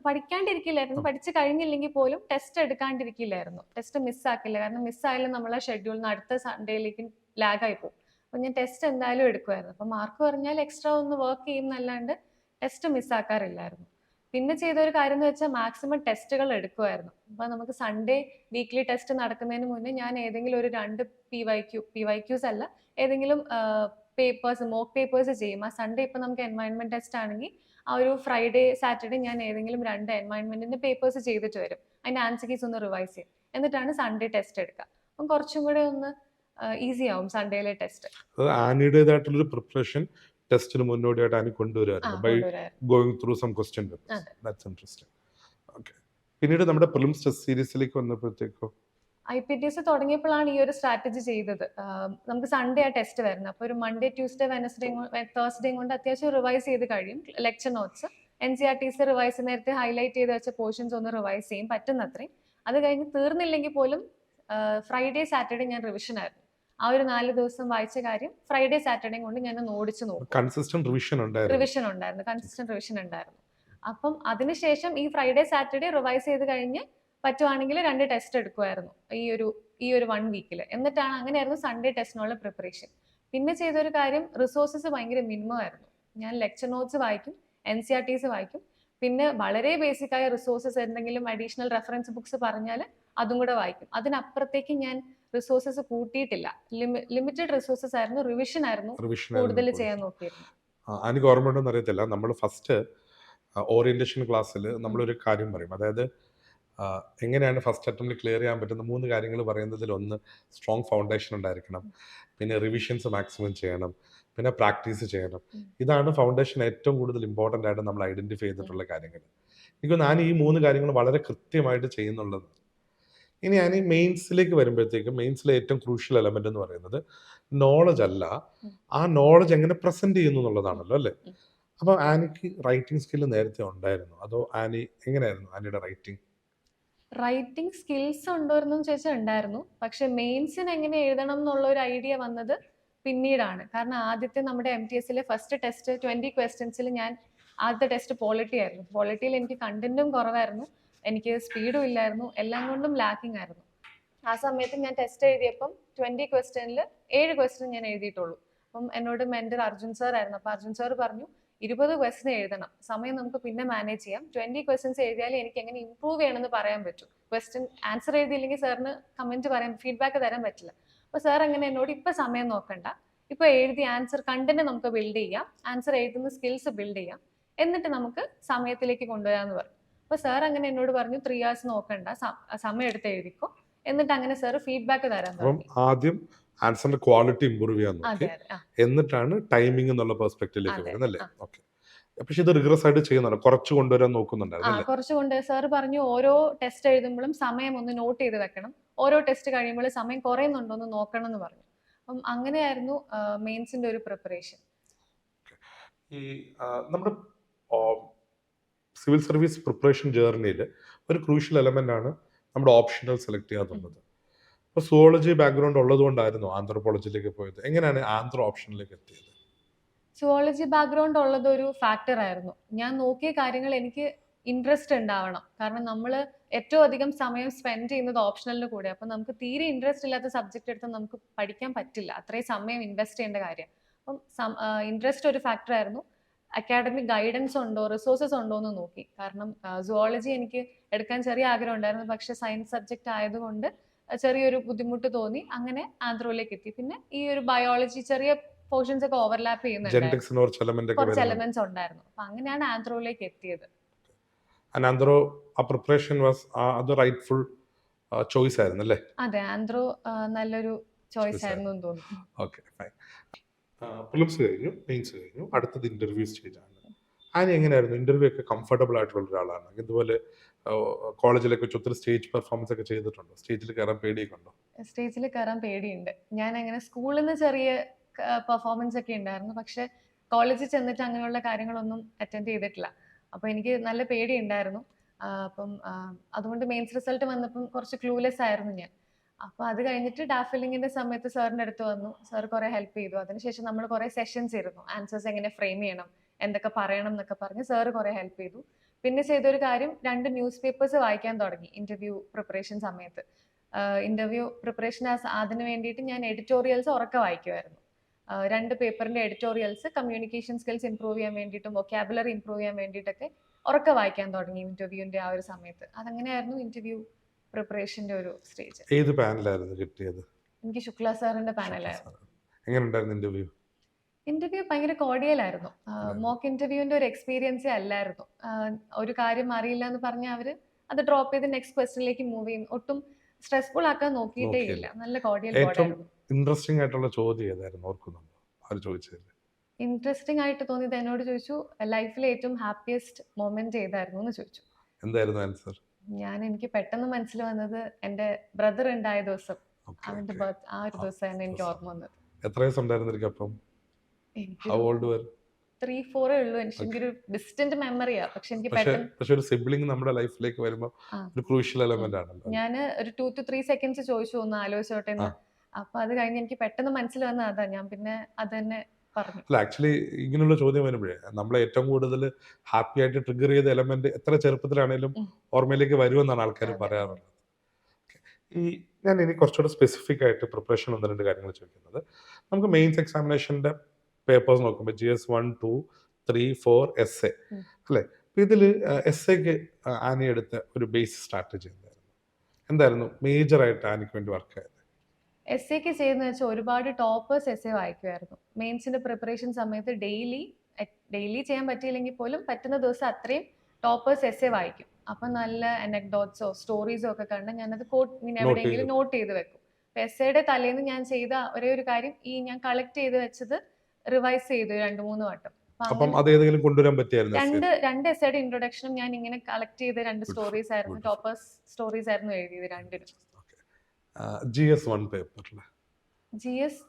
പഠിക്കാണ്ടിരിക്കില്ലായിരുന്നു, പഠിച്ചു കഴിഞ്ഞില്ലെങ്കിൽ പോലും ടെസ്റ്റ് എടുക്കാണ്ടിരിക്കില്ലായിരുന്നു. ടെസ്റ്റ് മിസ്സാക്കില്ല. കാരണം മിസ്സായാലും നമ്മളെ ഷെഡ്യൂളിന് അടുത്ത സൺഡേയിലേക്ക് ലാഗായി പോകും. അപ്പം ഞാൻ ടെസ്റ്റ് എന്തായാലും എടുക്കുമായിരുന്നു. അപ്പം മാർക്ക് പറഞ്ഞാൽ എക്സ്ട്രാ ഒന്ന് വർക്ക് ചെയ്യും എന്നല്ലാണ്ട് ടെസ്റ്റ് മിസ്സാക്കാറില്ലായിരുന്നു. പിന്നെ ചെയ്തൊരു കാര്യം എന്ന് വെച്ചാൽ മാക്സിമം ടെസ്റ്റുകൾ എടുക്കുമായിരുന്നു. അപ്പം നമുക്ക് സൺഡേ വീക്ക്ലി ടെസ്റ്റ് നടക്കുന്നതിന് മുന്നേ ഞാൻ ഏതെങ്കിലും ഒരു 2 PYQs അല്ല, ഏതെങ്കിലും പേപ്പേഴ്സ്, മോക്ക് പേപ്പേഴ്സ് ചെയ്യും. ആ സൺഡേ ഇപ്പം നമുക്ക് എൻവയൺമെന്റ് ടെസ്റ്റ് ആണെങ്കിൽ ആ ഒരു ഫ്രൈഡേ സാറ്റർഡേ ഞാൻ ഏതെങ്കിലും 2 എൻവയൺമെന്റിന്റെ പേപ്പേഴ്സ് ചെയ്തിട്ട് വരും. അതിന്റെ ആൻസർ കീസ് ഒന്ന് റിവൈസ് ചെയ്യും. എന്നിട്ടാണ് സൺഡേ ടെസ്റ്റ് എടുക്കുക. അപ്പം കുറച്ചും കൂടെ ഒന്ന് ഈസി ആവും സൺഡേയിലെ ടെസ്റ്റ്. ആനിയുടേതായിട്ടുള്ളൊരു പ്രിപ്പറേഷൻ ടെസ്റ്റിന് മുന്നോടിയായിട്ട് ആനി കൊണ്ടുവരുമായിരുന്നു by going through some question papers. That's interesting. Okay, പിന്നീട് നമ്മുടെ പ്രിലിംസ് ടെസ്റ്റ് സീരീസിലേക്ക് വന്നപ്പോഴത്തേക്കോ IPTS തുടങ്ങിയപ്പോഴാണ് ഈ ഒരു സ്ട്രാറ്റജി ചെയ്തത്. നമുക്ക് സൺഡേ ആ ടെസ്റ്റ് വരുന്നത്. അപ്പോൾ ഒരു മൺഡേ, ട്യൂസ്ഡേ, വെനസ്ഡേ, തേഴ്സ്ഡേ കൊണ്ട് അത്യാവശ്യം റിവൈസ് ചെയ്ത് കഴിയും. ലെക്ചർ നോട്ട്സ്, NCERTs റിവൈസ്, നേരത്തെ ഹൈലൈറ്റ് ചെയ്ത് വെച്ച പോർഷൻസ് ഒന്ന് റിവൈസ് ചെയ്യും പറ്റുന്നത്രയും. അത് കഴിഞ്ഞ് തീർന്നില്ലെങ്കിൽ പോലും ഫ്രൈഡേ, സാറ്റർഡേ ഞാൻ റിവിഷൻ ആയിരുന്നു. ആ ഒരു 4 ദിവസം വായിച്ച കാര്യം ഫ്രൈഡേ, സാറ്റർഡേ കൊണ്ട് ഞാൻ ഒന്ന് ഓടിച്ചു നോക്കും. കൺസിസ്റ്റന്റ് റിവിഷൻ ഉണ്ടായിരുന്നു. അപ്പം അതിനുശേഷം ഈ ഫ്രൈഡേ, സാറ്റർഡേ റിവൈസ് ചെയ്ത് കഴിഞ്ഞ് പറ്റുവാണെങ്കിൽ 2 ടെസ്റ്റ് എടുക്കുമായിരുന്നു ഈ ഒരു 1 വീക്കിൽ. എന്നിട്ടാണ് അങ്ങനെയായിരുന്നു സൺഡേ ടെസ്റ്റിനുള്ള പ്രിപ്പറേഷൻ. പിന്നെ ചെയ്തൊരു കാര്യം, റിസോഴ്സസ് ഭയങ്കര മിനിമം ആയിരുന്നു. ഞാൻ ലെക്ചർ നോട്ട്സ് വായിക്കും, NCERTs വായിക്കും, പിന്നെ വളരെ ബേസിക് ആയ റിസോഴ്സസ് എന്തെങ്കിലും അഡീഷണൽ റെഫറൻസ് ബുക്സ് പറഞ്ഞാൽ അതും കൂടെ വായിക്കും. അതിനപ്പുറത്തേക്ക് ഞാൻ റിസോഴ്സസ് കൂട്ടിയിട്ടില്ല. ലിമിറ്റഡ് റിസോഴ്സസ് ആയിരുന്നു, റിവിഷൻ ആയിരുന്നു കൂടുതൽ ചെയ്യാൻ നോക്കിയിരുന്നു. എനിക്ക് ഓർമ്മ ഉണ്ടെന്ന് അറിയത്തില്ല, നമ്മൾ ഫസ്റ്റ് ഓറിയന്റേഷൻ ക്ലാസ്സിൽ നമ്മളൊരു കാര്യം പറയും. അതായത് എങ്ങനെയാണ് ഫസ്റ്റ് അറ്റംപ്റ്റിൽ ക്ലിയർ ചെയ്യാൻ പറ്റുന്ന 3 കാര്യങ്ങൾ പറയുന്നതിൽ ഒന്ന് സ്ട്രോങ് ഫൗണ്ടേഷൻ ഉണ്ടായിരിക്കണം, പിന്നെ റിവിഷൻസ് മാക്സിമം ചെയ്യണം, പിന്നെ പ്രാക്ടീസ് ചെയ്യണം. ഇതാണ് ഫൗണ്ടേഷൻ ഏറ്റവും കൂടുതൽ ഇമ്പോർട്ടൻ്റ് ആയിട്ട് നമ്മൾ ഐഡൻറ്റിഫൈ ചെയ്തിട്ടുള്ള കാര്യങ്ങൾ. എനിക്ക് ഞാൻ ഈ 3 കാര്യങ്ങൾ വളരെ കൃത്യമായിട്ട് ചെയ്യുന്നുള്ളത്. ഇനി ഞാൻ ഈ മെയിൻസിലേക്ക് വരുമ്പോഴത്തേക്കും മെയിൻസിലെ ഏറ്റവും ക്രൂഷ്യൽ എലമെന്റ് എന്ന് പറയുന്നത് നോളജ് അല്ല, ആ നോളജ് എങ്ങനെ പ്രസന്റ് ചെയ്യുന്നു എന്നുള്ളതാണല്ലോ അല്ലേ. അപ്പോൾ ആനിക്ക് റൈറ്റിംഗ് സ്കില്ല് നേരത്തെ ഉണ്ടായിരുന്നു, അതോ ആനി എങ്ങനെയായിരുന്നു ആനിയുടെ റൈറ്റിംഗ്? റൈറ്റിംഗ് സ്കിൽസ് ഉണ്ടോയെന്നും ചോദിച്ചാൽ ഉണ്ടായിരുന്നു. പക്ഷെ മെയിൻസിന് എങ്ങനെ എഴുതണം എന്നുള്ള ഒരു ഐഡിയ വന്നത് പിന്നീടാണ്. കാരണം ആദ്യത്തെ നമ്മുടെ MTSലെ ഫസ്റ്റ് ടെസ്റ്റ് 20 ക്വസ്റ്റ്യൻസിൽ ഞാൻ ആദ്യത്തെ ടെസ്റ്റ് പോളിറ്റി ആയിരുന്നു. പോളിറ്റിയിൽ എനിക്ക് കണ്ടന്റും കുറവായിരുന്നു, എനിക്ക് സ്പീഡും ഇല്ലായിരുന്നു, എല്ലാം കൊണ്ടും ലാക്കിംഗ് ആയിരുന്നു. ആ സമയത്ത് ഞാൻ ടെസ്റ്റ് എഴുതിയപ്പം 20 ക്വസ്റ്റ്യനിൽ 7 ക്വസ്റ്റ്യൻ ഞാൻ എഴുതിയിട്ടുള്ളൂ. അപ്പം എന്നോട് മെന്റർ അർജുൻ സാർ ആയിരുന്നു. അപ്പം അർജുൻ സാർ പറഞ്ഞു 20 ക്വസ്റ്റ്യൻ എഴുതണം, സമയം നമുക്ക് പിന്നെ മാനേജ് ചെയ്യാം, 20 ക്വസ്റ്റ്യൻസ് എഴുതിയാലേ എനിക്ക് എങ്ങനെ ഇമ്പ്രൂവ് ചെയ്യണമെന്ന് പറയാൻ പറ്റൂ, ക്വസ്റ്റ്യൻ ആൻസർ എഴുതിയില്ലെങ്കിൽ സാറിന് കമന്റ് പറയാൻ ഫീഡ്ബാക്ക് തരാൻ പറ്റില്ല. അപ്പൊ സാർ അങ്ങനെ എന്നോട് ഇപ്പൊ സമയം നോക്കണ്ട, ഇപ്പൊ എഴുതി ആൻസർ കണ്ടന്റ് നമുക്ക് ബിൽഡ് ചെയ്യാം, ആൻസർ എഴുതുന്ന സ്കിൽസ് ബിൽഡ് ചെയ്യാം, എന്നിട്ട് നമുക്ക് സമയത്തിലേക്ക് കൊണ്ടുവരാന്ന് പറഞ്ഞു. അപ്പൊ സാർ അങ്ങനെ എന്നോട് പറഞ്ഞു 3 hours നോക്കണ്ട, സമയം എടുത്ത് എഴുതിക്കോ, എന്നിട്ട് അങ്ങനെ സാർ ഫീഡ്ബാക്ക് തരാൻ അപ്പം തുടങ്ങി. ആദ്യം ആൻസറിന്റെ ക്വാളിറ്റി ഇമ്പ്രൂവ് ചെയ്യാൻ നോക്കി, അതെ അതെ ആ എന്നിട്ടാണ് ടൈമിംഗ് എന്നുള്ള പെർസ്പെക്റ്റീവിലേക്ക് അതെ വരുന്നത് അല്ലേ? ആ ഓക്കെ. പക്ഷെ ഇത് റിഗ്രസ് ആയിട്ട് ചെയ്യുന്നുണ്ട്, കുറച്ച് കൊണ്ടുവരാൻ ആ നോക്കുന്നുണ്ടായിരുന്നു അല്ലേ? കുറച്ചുകൊണ്ട് സാർ പറഞ്ഞു ഓരോ ടെസ്റ്റ് എഴുതുമ്പോഴും സമയം ഒന്ന് നോട്ട് ചെയ്ത് വെക്കണം, ഓരോ ടെസ്റ്റ് കഴിയുമ്പോൾ സമയം കുറയുന്നുണ്ടോ എന്ന് നോക്കണം എന്ന് പറഞ്ഞു. അപ്പം അങ്ങനെയായിരുന്നു മെയിൻസിന്റെ ഒരു പ്രിപ്പറേഷൻ. ഈ നമ്മുടെ സിവിൽ സർവീസ് പ്രിപ്പറേഷൻ ജേർണിയിൽ ഒരു ക്രൂഷ്യൽ എലമെന്റ് ആണ് നമ്മുടെ ഓപ്ഷണൽ സെലക്ട് ചെയ്യാന്നുള്ളത്. അപ്പൊ സുവോളജി ബാക്ക്ഗ്രൗണ്ട് ഉള്ളത് കൊണ്ടായിരുന്നു ആന്ത്രോപോളജിയിലേക്ക് പോയത്. എങ്ങനെയാണ് ആന്ത്രോ ഓപ്ഷനിലേക്ക് എത്തിയത്? സുവോളജി ബാക്ക്ഗ്രൗണ്ട് ഉള്ളത് ഒരു ഫാക്ടർ ആയിരുന്നു. ഞാൻ നോക്കിയ കാര്യങ്ങൾ എനിക്ക് ഇൻട്രസ്റ്റ് ഉണ്ടാവണം, കാരണം നമ്മൾ ഏറ്റവും അധികം സമയം സ്പെൻഡ് ചെയ്യുന്നത് ഓപ്ഷണലിന് കൂടെ. അപ്പം നമുക്ക് തീരെ ഇൻട്രസ്റ്റ് ഇല്ലാത്ത സബ്ജക്റ്റ് എടുത്ത് നമുക്ക് പഠിക്കാൻ പറ്റില്ല, അത്രയും സമയം ഇൻവെസ്റ്റ് ചെയ്യേണ്ട കാര്യം. അപ്പം ഇൻട്രസ്റ്റ് ഒരു ഫാക്ടർ ആയിരുന്നു. അക്കാഡമിക് ഗൈഡൻസ് ഉണ്ടോ, റിസോഴ്സസ് ഉണ്ടോ എന്ന് നോക്കി. കാരണം സുവോളജി എനിക്ക് എടുക്കാൻ ചെറിയ ആഗ്രഹം ഉണ്ടായിരുന്നു, പക്ഷെ സയൻസ് സബ്ജക്റ്റ് ആയതുകൊണ്ട് ചെറിയൊരു ബുദ്ധിമുട്ട് തോന്നി. അങ്ങനെ ആന്ത്രോയിലേക്ക് എത്തി. പിന്നെ ഈ ഒരു ബയോളജി ചെറിയ പോർഷൻസ് ഒക്കെ ഓവർലാപ്പ് ചെയ്യുന്നുണ്ടായിരുന്നു, ജെനറ്റിക്സിന് കുറച്ച് എലമെന്റ് ഒക്കെ കുറച്ച് വരുന്നുണ്ട്. എലമെന്റ്സ് ഉണ്ടായിരുന്നു. അപ്പൊ അങ്ങനെയാണ് ആന്ത്രോയിലേക്ക് എത്തിയത്. ആൻഡ് ആന്ത്രോ ആ പ്രിപ്പറേഷൻ വാസ് അത് റൈറ്റ്ഫുൾ ചോയ്സ് ആയിരുന്നു അല്ലേ? അതെ, ആന്ത്രോ നല്ലൊരു ചോയ്സ് ചോയ്സ് ആയിരുന്നു ആയിരുന്നു. എന്ന് തോന്നുന്നു. Okay fine. പ്രിലിംസ് കഴിഞ്ഞു, മെയിൻസ് കഴിഞ്ഞു, അടുത്തത് ഇന്റർവ്യൂ സ്റ്റേജ് ആണ്. ആനി എങ്ങനെയായിരുന്നു ഇന്റർവ്യൂ ഒക്കെ? കംഫർട്ടബിൾ ആയിട്ടുള്ള ഒരാളാണ് ഇതുപോലെ കോളേജിലൊക്കെ വെച്ച് ഒത്തിരി സ്റ്റേജ് പെർഫോമൻസ് ഒക്കെ ചെയ്തിട്ടുണ്ടോ? സ്റ്റേജിൽ കയറാൻ പേടിയൊക്കെ ഉണ്ടോ? സ്റ്റേജിൽ കയറാൻ പേടിയുണ്ട്. ഞാൻ അങ്ങനെ സ്കൂളിൽ നിന്ന് ചെറിയ പെർഫോമൻസ് ഒക്കെ ഉണ്ടായിരുന്നു, പക്ഷെ കോളേജിൽ ചെന്നിട്ട് അങ്ങനെയുള്ള കാര്യങ്ങളൊന്നും അറ്റൻഡ് ചെയ്തിട്ടില്ല. അപ്പൊ എനിക്ക് നല്ല പേടി ഉണ്ടായിരുന്നു. അപ്പം അതുകൊണ്ട് മെയിൻസ് റിസൾട്ട് വന്നപ്പം കുറച്ച് ക്ലൂലെസ് ആയിരുന്നു ഞാൻ. അപ്പൊ അത് കഴിഞ്ഞിട്ട് ഡാഫിലിങ്ങിന്റെ സമയത്ത് സാറിന്റെ അടുത്ത് വന്നു, സാർ കുറെ ഹെൽപ്പ് ചെയ്തു. അതിനുശേഷം നമ്മൾ കുറെ സെഷൻസ് ഇരുന്നു, ആൻസേഴ്സ് എങ്ങനെ ഫ്രെയിം ചെയ്യണം, എന്തൊക്കെ പറയണം എന്നൊക്കെ പറഞ്ഞ് സാറ് കുറെ ഹെൽപ്പ് ചെയ്തു. പിന്നെ ചെയ്തൊരു കാര്യം, 2 ന്യൂസ് പേപ്പേഴ്സ് വായിക്കാൻ തുടങ്ങി ഇന്റർവ്യൂ പ്രിപ്പറേഷൻ സമയത്ത്. ഇന്റർവ്യൂ പ്രിപ്പറേഷൻ അതിന് വേണ്ടിയിട്ട് ഞാൻ എഡിറ്റോറിയൽസ് ഉറക്കെ വായിക്കുമായിരുന്നു. 2 പേപ്പറിന്റെ എഡിറ്റോറിയൽസ് കമ്മ്യൂണിക്കേഷൻ സ്കിൽസ് ഇംപ്രൂവ് ചെയ്യാൻ വേണ്ടിയിട്ടും വൊക്കാബുലറി ഇംപ്രൂവ് ചെയ്യാൻ വേണ്ടിയിട്ടൊക്കെ ഉറക്കെ വായിക്കാൻ തുടങ്ങി ഇന്റർവ്യൂവിന്റെ ആ ഒരു സമയത്ത്. അതങ്ങനെയായിരുന്നു ഇന്റർവ്യൂ പ്രിപ്പറേഷന്റെ ഒരു സ്റ്റേജ്. ഏത് പാനലായിരുന്നു കിട്ടിയത്? എനിക്ക് ശുക്ല സാറിന്റെ ശുക്ല പാനലായിരുന്നു. സാർ. എങ്ങനെയുണ്ടായിരുന്നു ഇന്റർവ്യൂ? ഇന്റർവ്യൂ ഭയങ്കര കോർഡിയലായിരുന്നു. മോക്ക് ഇന്റർവ്യൂവിന്റെ ഒരു എക്സ്പീരിയൻസേ അല്ലായിരുന്നു. ഒരു കാര്യം അറിയില്ല എന്ന് പറഞ്ഞ അവര് അത് ഡ്രോപ്പ് ചെയ്ത് നെക്സ്റ്റ് ക്വസ്റ്റ്യനിലേക്ക് മൂവ് ചെയ്യും. ഒട്ടും സ്ട്രെസ്ഫുൾ ആക്കാൻ നോക്കിയിട്ടേ ഇല്ല. നോക്കിയില്ല. നല്ല കോർഡിയൽ ഏറ്റവും ബോർഡായിരുന്നു. ഇൻട്രസ്റ്റിംഗ് ആയിട്ടുള്ള ചോദ്യം ഏതായിരുന്നു, ഓർക്കുന്നുണ്ടോ അവർ ചോദിച്ചതിൽ? ഇൻട്രസ്റ്റിംഗ് ആയിട്ട് തോന്നിയത് എന്നോട് ചോദിച്ചു, ലൈഫിലെ ഏറ്റവും ഹാപ്പിയസ്റ്റ് മൊമെന്റ് ഏതായിരുന്നു എന്ന് ചോദിച്ചു. എന്തായിരുന്നു ആൻസർ? എനിക്ക് പെട്ടെന്ന് മനസ്സിൽ വന്നത് എൻ്റെ ബ്രദർ ഉണ്ടായ ദിവസം, ഓക്കെ അവന്റെ ഓക്കെ. ബർത്ത്, ആ ഒരു ദിവസമാണ് എനിക്ക് ഓർമ്മ വന്നത്. എത്ര വയസ്സുണ്ടായിരുന്നു എനിക്ക് അപ്പം? ഹൗ എനിക്കൊരു ഓൾഡ് വർ? 3-4 ഉള്ളൂ. എനിക്കൊരു ഡിസ്റ്റന്റ് മെമ്മറിയാ, പക്ഷെ എനിക്ക് പക്ഷെ പെട്ടെന്ന് പക്ഷെ ഒരു സിബ്ലിംഗ് നമ്മുടെ ലൈഫിലേക്ക് വരുമ്പോൾ ആ ഒരു ക്രൂഷ്യൽ ഉം. എലമെന്റ് ആണല്ലോ. ഞാന് ഒരു 2 to 3 സെക്കൻഡ്സ് ചോദിച്ചു ഒന്ന് ആലോചിച്ചോട്ടെ ആ എന്ന്. അപ്പൊ അത് കഴിഞ്ഞ് എനിക്ക് പെട്ടെന്ന് മനസ്സിൽ വന്ന അതാ, ഞാൻ പിന്നെ അത് തന്നെ പറഞ്ഞു. അല്ല, ആക്ച്വലി ഇങ്ങനെയുള്ള ചോദ്യം വരുമ്പോഴേ നമ്മളെ ഏറ്റവും കൂടുതൽ ഹാപ്പി ആയിട്ട് ട്രിഗർ ചെയ്ത എലമെന്റ് എത്ര ചെറുപ്പത്തിലാണെങ്കിലും ഉം. ഓർമ്മയിലേക്ക് വരുമെന്നാണ് ആൾക്കാർ അതെ. പറയാറുള്ളത്. ഈ ഞാൻ ഇനി കുറച്ചുകൂടെ സ്പെസിഫിക് ആയിട്ട് പ്രിപ്പറേഷൻ 1-2 കാര്യങ്ങൾ ചോദിക്കുന്നത്, നമുക്ക് മെയിൻസ് എക്സാമിനേഷന്റെ പേപ്പേഴ്സ് നോക്കുമ്പോൾ GS 1, 2, 3, 4 എസ് എ ഉം. അല്ലേ? ഇതിൽ എസ് എക്ക് ആനി എടുത്ത ഒരു ബേസ് സ്ട്രാറ്റജി എന്തായിരുന്നു മേജർ ആയിട്ട് ആനിക്ക് വേണ്ടി വർക്ക് ആയത്? എസ് എക്ക് ചെയ്യുന്ന വെച്ചാൽ ഒരുപാട് ടോപ്പേഴ്സ് എസ് എ വായിക്കുമായിരുന്നു. മെയിൻസിന്റെ പ്രിപ്പറേഷൻ സമയത്ത് ഡെയിലി ചെയ്യാൻ പറ്റിയില്ലെങ്കിൽ പോലും പറ്റുന്ന ദിവസം അത്രയും ടോപ്പേഴ്സ് എസ് എ വായിക്കും. അപ്പൊ നല്ല അനക്ഡോട്ട്സോ സ്റ്റോറീസോ ഒക്കെ കണ്ട് ഞാനത് എവിടെയെങ്കിലും നോട്ട് ചെയ്ത് വെക്കും. എസ് എയുടെ തലേന്ന് ഞാൻ ചെയ്ത ഒരേ ഒരു കാര്യം, ഞാൻ കളക്ട് ചെയ്ത് വെച്ചത് റിവൈസ് ചെയ്തു 2-3 വട്ടം. അപ്പൊ അപ്പം അങ്ങനെ അത് ഏതെങ്കിലും കൊണ്ടുവരാൻ പറ്റിയായിരുന്നു? രണ്ട് എസ്സേയുടെ ഇൻട്രൊഡക്ഷനും ഞാൻ ഇങ്ങനെ കളക്ട് ചെയ്ത 2 സ്റ്റോറീസ് ആയിരുന്നു, ടോപ്പേഴ്സ് സ്റ്റോറീസ് ആയിരുന്നു എഴുതിയത് രണ്ടിനും. GS 1 പേപ്പറിൽ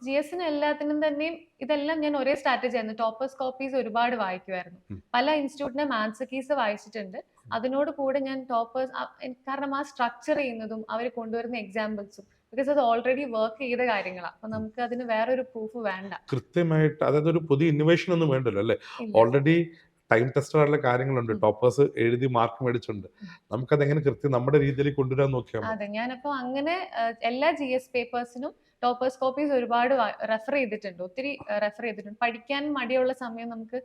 GSന് എല്ലാത്തിനും തന്നെയും ഇതെല്ലാം ഞാൻ ഒരേ സ്ട്രാറ്റജി ആയിരുന്നു. ടോപ്പേഴ്സ് കോപ്പീസ് ഒരുപാട് വായിക്കുമായിരുന്നു. പല ഇൻസ്റ്റിറ്റ്യൂട്ടിന്റെ മാത്സ് കീസ് വായിച്ചിട്ടുണ്ട്, അതിനോട് കൂടെ ഞാൻ ടോപ്പേഴ്സ്, കാരണം ആ സ്ട്രക്ചർ ചെയ്യുന്നതും അവർ കൊണ്ടുവരുന്ന എക്സാമ്പിൾസും, ബിക്കോസ് അത് ഓൾറെഡി വർക്ക് ചെയ്ത കാര്യങ്ങളാണ്. അപ്പൊ നമുക്ക് അതിന് വേറൊരു പ്രൂഫ് വേണ്ട. കൃത്യമായിട്ട്, അതായത് ഒരു പുതിയ ഇന്നോവേഷൻ ഒന്നും വേണ്ടല്ലോ അല്ലേ? ഇല്ല. ഓൾറെഡി ടൈം ടെസ്റ്റഡ് ആയിട്ടുള്ള കാര്യങ്ങളുണ്ട്, ഉം. ടോപ്പേഴ്സ് എഴുതി മാർക്ക് മേടിച്ചിട്ടുണ്ട്. ഉം. നമുക്കതെങ്ങനെ കൃത്യം നമ്മുടെ രീതിയിൽ കൊണ്ടുവരാൻ നോക്കിയാൽ മതി. അതെ, ഞാനപ്പോ അങ്ങനെ എല്ലാ GS പേപ്പേഴ്സിനും ടോപ്പേഴ്സ് കോപ്പീസ് ഒരുപാട് റെഫർ ചെയ്തിട്ടുണ്ട്, ഒത്തിരി റെഫർ ചെയ്തിട്ടുണ്ട്. പഠിക്കാൻ മടിയുള്ള സമയം നമുക്ക്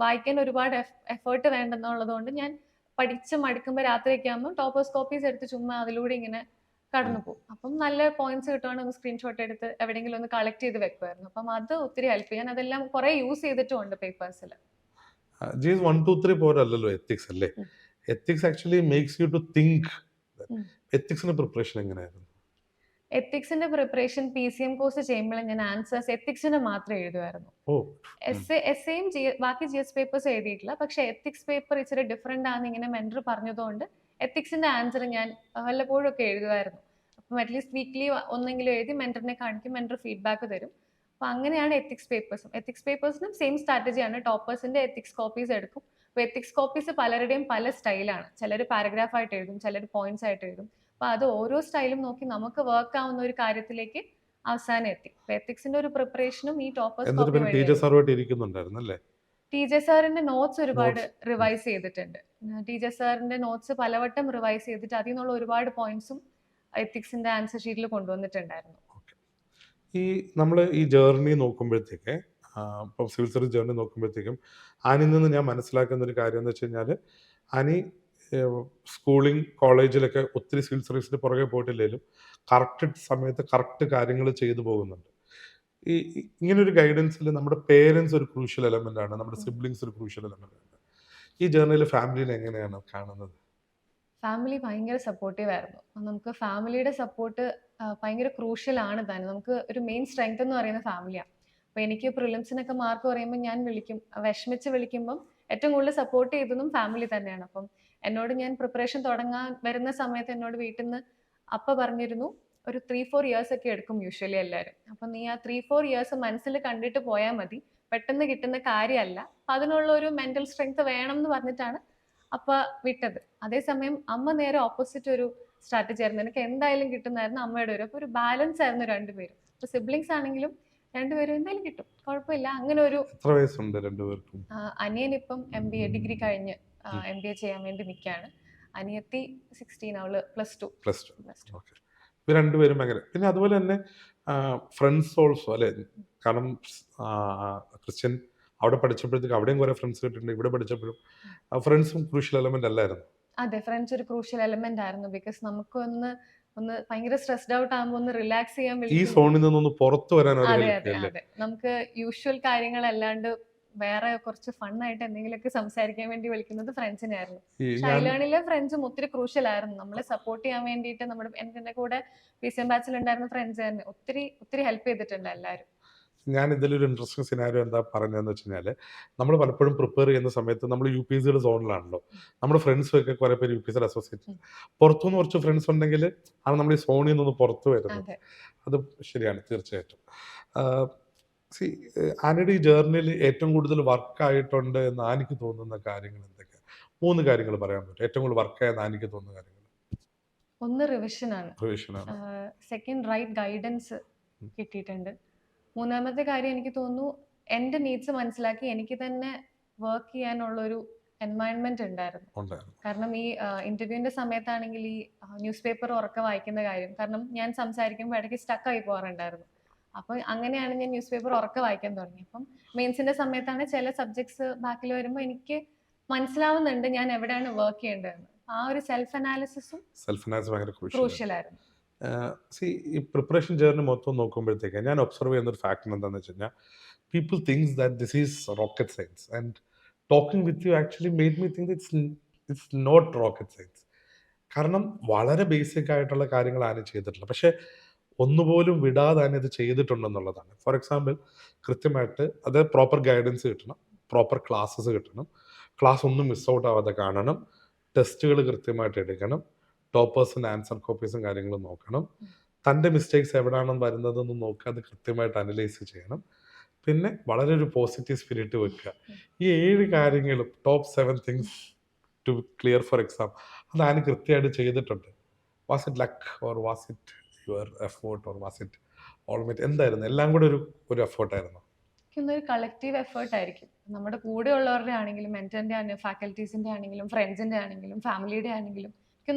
വായിക്കാൻ ഒരുപാട് എഫേർട്ട് വേണ്ടെന്നുള്ളത് കൊണ്ട് ഞാൻ പഠിച്ച് മടുക്കുമ്പോൾ രാത്രിയൊക്കെ ആകുമ്പോൾ ടോപ്പേഴ്സ് കോപ്പീസ് എടുത്ത് ചുമ്മാ അതിലൂടെ ഇങ്ങനെ കടന്നു പോകും. അപ്പം നല്ല പോയിന്റ്സ് കിട്ടുവാണെങ്കിൽ ഒന്ന് സ്ക്രീൻഷോട്ട് എടുത്ത് എവിടെയെങ്കിലും ഒന്ന് കളക്ട് ചെയ്ത് വെക്കുമായിരുന്നു. അപ്പം അത് ഒത്തിരി ഹെൽപ്പ് ചെയ്യാൻ അതെല്ലാം കുറെ യൂസ് ചെയ്തിട്ടുമുണ്ട് പേപ്പേഴ്സിൽ. GS 1, 2, 3 പോരല്ലോ എത്തിക്സ് അല്ലേ? ഉം. Ethics actually makes you to think. ഉം. എത്തിക്സിന്റെ പ്രിപ്പറേഷൻ എങ്ങനെയായിരുന്നു? എത്തിക്സിന്റെ പ്രിപ്പറേഷൻ PCM കോഴ്സ് ചെയ്യുമ്പോൾ ഞാൻ ആൻസേഴ്സ് എത്തിക്സിന് മാത്രം എഴുതുമായിരുന്നു. ഓ, എസ്സേയും ബാക്കി GS പേപ്പേഴ്സ് എഴുതിയിട്ടില്ല. പക്ഷെ എത്തിക്സ് പേപ്പർ ഇച്ചിരി ഡിഫറെന്റ് ആണെന്ന് ഇങ്ങനെ മെന്റർ പറഞ്ഞതുകൊണ്ട് എത്തിക്സിന്റെ ആൻസർ ഞാൻ വല്ലപ്പോഴും ഒക്കെ എഴുതുമായിരുന്നു. അപ്പം അറ്റ്ലീസ്റ്റ് വീക്ക്ലി ഒന്നെങ്കിലും എഴുതി മെന്ററിനെ കാണിക്കും, മെന്റർ ഫീഡ്ബാക്ക് തരും. അപ്പൊ അങ്ങനെയാണ് എത്തിക്സ് പേപ്പേഴ്സും. എത്തിക്സ് പേപ്പേഴ്സിനും സെയിം സ്ട്രാറ്റജിയാണ്. ടോപ്പേഴ്സിന്റെ എത്തിക്സ് കോപ്പീസ് എടുക്കും. അപ്പൊ എത്തിക്സ് കോപ്പീസ് പലരുടെയും പല സ്റ്റൈലാണ്. ചിലർ പാരഗ്രാഫ് ആയിട്ട് എഴുതും, ചിലർ പോയിന്റ്സ് ആയിട്ട് എഴുതും. അപ്പൊ അത് ഓരോ സ്റ്റൈലും നോക്കി നമുക്ക് വർക്ക് ആവുന്ന ഒരു കാര്യത്തിലേക്ക് അവസാനം എത്തി. അപ്പൊ എത്തിക്സിന്റെ ഒരു പ്രിപ്പറേഷനും ഈ ടോപ്പേഴ്സ് എന്നിട്ട് കോപ്പി പിന്നെ വഴി ടീച്ചർ സാറുമായിട്ട് ഇരിക്കുന്നുണ്ടായിരുന്നു അല്ലേ? ടീച്ചർ സാറിന്റെ നോട്ട്സ് ഒരുപാട് നോട്ട്സ്. റിവൈസ് ചെയ്തിട്ടുണ്ട്. ടീച്ചർ സാറിന്റെ നോട്ട്സ് പലവട്ടം റിവൈസ് ചെയ്തിട്ട് അതിൽ നിന്നുള്ള ഒരുപാട് പോയിന്റ്സും എത്തിക്സിന്റെ ആൻസർ ഷീറ്റിൽ കൊണ്ടുവന്നിട്ടുണ്ടായിരുന്നു. ഈ നമ്മൾ ഈ ജേർണി നോക്കുമ്പോഴത്തേക്ക്, ഇപ്പോൾ സിവിൽ സർവീസ് ജേർണി നോക്കുമ്പോഴത്തേക്കും ആനിൽ നിന്ന് ഞാൻ മനസ്സിലാക്കുന്ന ഒരു കാര്യം എന്ന് വെച്ച് കഴിഞ്ഞാൽ, ആനി സ്കൂളിംഗ് കോളേജിലൊക്കെ ഒത്തിരി സിവിൽ സർവീസിന് പുറകെ പോയിട്ടില്ലെങ്കിലും കറക്റ്റ് സമയത്ത് കറക്റ്റ് കാര്യങ്ങൾ ചെയ്തു പോകുന്നുണ്ട്. ഇങ്ങനൊരു ഗൈഡൻസിൽ നമ്മുടെ പേരൻസ് ഒരു ക്രൂഷ്യൽ എലമെന്റ് ആണ്, നമ്മുടെ സിബ്ലിങ്സ് ഒരു ക്രൂഷ്യൽ എലമെന്റ് ആണ്. ഈ ജേർണിയിൽ ഫാമിലിനെ എങ്ങനെയാണ് കാണുന്നത്? ഫാമിലി ഭയങ്കര സപ്പോർട്ടീവ് ആയിരുന്നു. നമുക്ക് ഫാമിലിയുടെ സപ്പോർട്ട് ഭയങ്കര ക്രൂഷ്യൽ ആണ് തന്നെ. നമുക്ക് ഒരു മെയിൻ സ്ട്രെങ്ത് എന്ന് പറയുന്ന ഫാമിലിയാണ്. അപ്പൊ എനിക്ക് പ്രിലിംസിനൊക്കെ മാർക്ക് പറയുമ്പോൾ ഞാൻ വിളിക്കും, വിഷമിച്ച് വിളിക്കുമ്പം ഏറ്റവും കൂടുതൽ സപ്പോർട്ട് ചെയ്തതും ഫാമിലി തന്നെയാണ്. അപ്പം എന്നോട് ഞാൻ പ്രിപ്പറേഷൻ തുടങ്ങാൻ വരുന്ന സമയത്ത് എന്നോട് വീട്ടിൽ നിന്ന് അപ്പ പറഞ്ഞിരുന്നു, ഒരു 3-4 ഇയേഴ്സ് ഒക്കെ എടുക്കും യൂഷ്വലി എല്ലാവരും. അപ്പൊ നീ ആ 3-4 ഇയേഴ്സ് മനസ്സിൽ കണ്ടിട്ട് പോയാൽ മതി, പെട്ടെന്ന് കിട്ടുന്ന കാര്യമല്ല. അതിനുള്ള ഒരു മെന്റൽ സ്ട്രെങ്ത് വേണം എന്ന് പറഞ്ഞിട്ടാണ് അപ്പ വിട്ടത്. അതേസമയം അമ്മ നേരെ ഓപ്പോസിറ്റ് ഒരു സ്ട്രാറ്റജി ആയിരുന്നു. എനിക്ക് എന്തായാലും കിട്ടുന്നായിരുന്നു അമ്മയുടെ ഒരു. അപ്പൊ ഒരു ബാലൻസ് ആയിരുന്നു രണ്ടുപേരും. ഇപ്പൊ സിബ്ലിങ്സ് ആണെങ്കിലും രണ്ടുപേരും എന്തായാലും കിട്ടും, കുഴപ്പമില്ല. അങ്ങനെ ഒരു എത്ര വയസ്സുണ്ട് രണ്ടുപേർക്കും? അനിയൻ ഇപ്പം MBA ഡിഗ്രി കഴിഞ്ഞ് MBA ചെയ്യാൻ വേണ്ടി നിൽക്കുകയാണ്. അനിയത്തി 16, അവള് +2. ഓക്കെ. ഇവർ രണ്ടുപേരും ഭയങ്കര, പിന്നെ അതുപോലെ തന്നെ ഫ്രണ്ട്സ് ഓൾസോ അല്ലേ? കാരണം ക്രിസ്ത്യൻ അവിടെ പഠിച്ചപ്പോഴത്തേക്ക് അവിടെയും കുറെ ഫ്രണ്ട്സ് കിട്ടിയിട്ടുണ്ട്, ഇവിടെ പഠിച്ചപ്പോഴും ഫ്രണ്ട്സും ക്രൂഷ്യൽ എലമെന്റ് അല്ലായിരുന്നു? അതെ, ഫ്രണ്ട്സ് ഒരു ക്രൂഷ്യൽ എലമെന്റ് ആയിരുന്നു. ബിക്കോസ് നമുക്ക് ഒന്ന് ഭയങ്കര സ്ട്രെസ്ഡ് ഔട്ട് ആകുമ്പോൾ ഒന്ന് റിലാക്സ് ചെയ്യാൻ ഈ സോണിൽ നിന്നൊന്ന് പുറത്തു വരാൻ ഒരു അതെ help അതെ അല്ലേ? അതെ. നമുക്ക് യൂഷ്വൽ കാര്യങ്ങളല്ലാണ്ട് വേറെ കുറച്ച് ഫണ്ണായിട്ട് എന്തെങ്കിലുമൊക്കെ സംസാരിക്കാൻ വേണ്ടി വിളിക്കുന്നത് ഫ്രണ്ട്സിനെ ആയിരുന്നു. ഷൈലേണിലെ ഫ്രണ്ട്സും ഒത്തിരി ക്രൂഷ്യൽ ആയിരുന്നു. നമ്മളെ സപ്പോർട്ട് ചെയ്യാൻ വേണ്ടിയിട്ട് നമ്മുടെ എന്റെ കൂടെ PCM ബാച്ചിൽ ഉണ്ടായിരുന്ന ഫ്രണ്ട്സ് തന്നെ ഒത്തിരി ഒത്തിരി ഹെൽപ്പ് ചെയ്തിട്ടുണ്ട് എല്ലാവരും. ഞാൻ ഇതിലൊരു ഇൻട്രസ്റ്റിംഗ് സിനാരിയോ എന്താ പറഞ്ഞതെന്ന് വെച്ച് കഴിഞ്ഞാൽ, നമ്മൾ പലപ്പോഴും പ്രിപ്പയർ ചെയ്യുന്ന സമയത്ത് നമ്മൾ UPSCയുടെ സോണിലാണല്ലോ. നമ്മുടെ ഫ്രണ്ട്സും ഒക്കെ കുറെ പേര് UPSCയിൽ അസോസിയേറ്റ്, പുറത്തുനിന്ന് കുറച്ച് ഫ്രണ്ട്സ് ഉണ്ടെങ്കിൽ ആണ് നമ്മൾ ഈ സോണിൽ നിന്ന് പുറത്തു വരുന്നത്. അതെ. അത് ശരിയാണ് തീർച്ചയായിട്ടും. ആനിയുടെ ഈ ജേർണിയിൽ ഏറ്റവും കൂടുതൽ വർക്ക് ആയിട്ടുണ്ട് എന്ന് ആനിക്ക് തോന്നുന്ന കാര്യങ്ങൾ എന്തൊക്കെയാണ്? 3 കാര്യങ്ങൾ പറയാൻ പറ്റും ഏറ്റവും കൂടുതൽ വർക്ക് ആയെന്ന് ആനിക്ക് തോന്നുന്ന കാര്യങ്ങൾ. ഒന്ന് റിവിഷനാണ്. റിവിഷനാണ്. സെക്കൻഡ് റൈറ്റ് ഗൈഡൻസ് കിട്ടിയിട്ടുണ്ട്. മൂന്നാമത്തെ കാര്യം എനിക്ക് തോന്നുന്നു എൻ്റെ നീഡ്സ് മനസ്സിലാക്കി എനിക്ക് തന്നെ വർക്ക് ചെയ്യാനുള്ളൊരു എൻവയൺമെന്റ് ഉണ്ടായിരുന്നു. കാരണം ഈ ഇന്റർവ്യൂവിന്റെ സമയത്താണെങ്കിൽ ഈ ന്യൂസ് പേപ്പർ ഉറക്കെ വായിക്കുന്ന കാര്യം, കാരണം ഞാൻ സംസാരിക്കുമ്പോൾ ഇടയ്ക്ക് സ്റ്റക്ക് ആയി പോകാറുണ്ടായിരുന്നു. അപ്പൊ അങ്ങനെയാണ് ഞാൻ ന്യൂസ് പേപ്പർ ഉറക്കെ വായിക്കാൻ തുടങ്ങി. അപ്പം മെയിൻസിന്റെ സമയത്താണ് ചില സബ്ജക്ട്സ് ബാക്കിൽ വരുമ്പോൾ എനിക്ക് മനസ്സിലാവുന്നുണ്ട് ഞാൻ എവിടെയാണ് വർക്ക് ചെയ്യേണ്ടതെന്ന്. ആ ഒരു സെൽഫ് അനാലിസിസും ക്രൂഷ്യൽ ആയിരുന്നു. ഈ പ്രിപ്പറേഷൻ ജേർണി മൊത്തം നോക്കുമ്പോഴത്തേക്ക് ഞാൻ ഒബ്സർവ് ചെയ്യുന്ന ഒരു ഫാക്ടർ എന്താണെന്ന് വെച്ച് കഴിഞ്ഞാൽ, people thinks that this is rocket science and talking with you actually made me think it's not rocket science. കാരണം വളരെ ബേസിക് ആയിട്ടുള്ള കാര്യങ്ങൾ ആരും ചെയ്തിട്ടില്ല, പക്ഷേ ഒന്നുപോലും വിടാതെ തന്നെ ഇത് ചെയ്തിട്ടുണ്ടെന്നുള്ളതാണ്. ഫോർ എക്സാമ്പിൾ, കൃത്യമായിട്ട് അത് പ്രോപ്പർ ഗൈഡൻസ് കിട്ടണം, പ്രോപ്പർ ക്ലാസ്സസ് കിട്ടണം, ക്ലാസ് ഒന്നും മിസ് ഔട്ട് ആവാതെ കാണണം, ടെസ്റ്റുകൾ കൃത്യമായിട്ട് എടുക്കണം, ടോപ്പേഴ്സിൻ്റെ ആൻസർ കോപ്പീസും കാര്യങ്ങളും നോക്കണം, തൻ്റെ മിസ്റ്റേക്സ് എവിടെയാണെന്ന് വരുന്നതെന്ന് നോക്കുക, അത് കൃത്യമായിട്ട് അനലൈസ് ചെയ്യണം, പിന്നെ വളരെ ഒരു പോസിറ്റീവ് സ്പിരിറ്റ് വെക്കുക. ഈ 7 കാര്യങ്ങളും top 7 things to clear for exam. അത് ആനി കൃത്യമായിട്ട് ചെയ്തിട്ടുണ്ട്. Was it luck or was it your effort or was it almighty? എന്തായിരുന്നു? എല്ലാം കൂടെ ഒരു എഫേർട്ടായിരുന്നു. ഒരു കളക്റ്റീവ് എഫേർട്ട് ആയിരിക്കും. നമ്മുടെ കൂടെ ഉള്ളവരുടെ ആണെങ്കിലും, മെന്ററിന്റെ ആണെങ്കിലും, ഫാക്കൽറ്റീസിന്റെ ആണെങ്കിലും, ഫ്രണ്ട്സിന്റെ ആണെങ്കിലും, ഫാമിലിയുടെ ആണെങ്കിലും